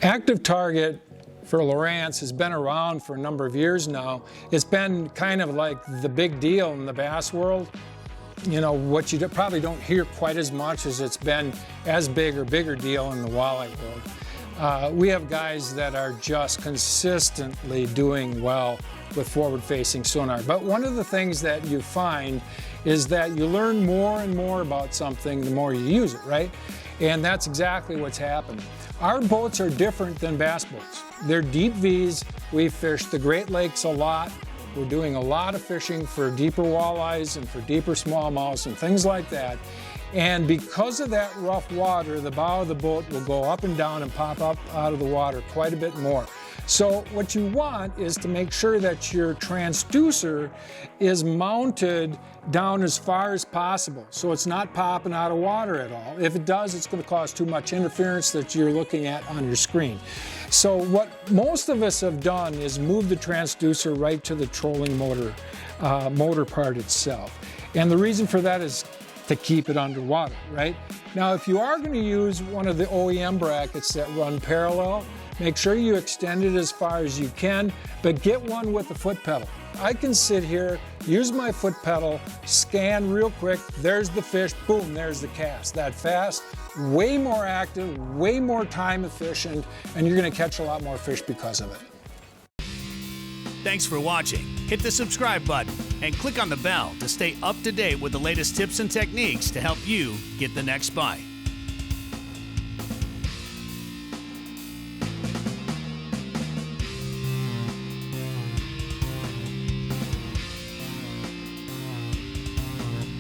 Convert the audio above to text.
Active target for Lowrance has been around for a number of years now. It's been kind of like the big deal in the bass world. You know, what you probably don't hear quite as much as it's been as big or bigger deal in the walleye world. We have guys that are just consistently doing well with forward-facing sonar. But one of the things that you find is that you learn more and more about something the more you use it, right? And that's exactly what's happened. Our boats are different than bass boats. They're deep V's. We fish the Great Lakes a lot. We're doing a lot of fishing for deeper walleyes and for deeper smallmouths and things like that. And because of that rough water, the bow of the boat will go up and down and pop up out of the water quite a bit more. So what you want is to make sure that your transducer is mounted down as far as possible, so it's not popping out of water at all. If it does, it's going to cause too much interference that you're looking at on your screen. So what most of us have done is move the transducer right to the trolling motor part itself. And the reason for that is to keep it underwater, right? Now, if you are going to use one of the OEM brackets that run parallel, make sure you extend it as far as you can, but get one with a foot pedal. I can sit here, use my foot pedal, scan real quick, there's the fish, boom, there's the cast. That fast, way more active, way more time efficient, and you're going to catch a lot more fish because of it. Thanks for watching. Hit the subscribe button and click on the bell to stay up to date with the latest tips and techniques to help you get the next bite.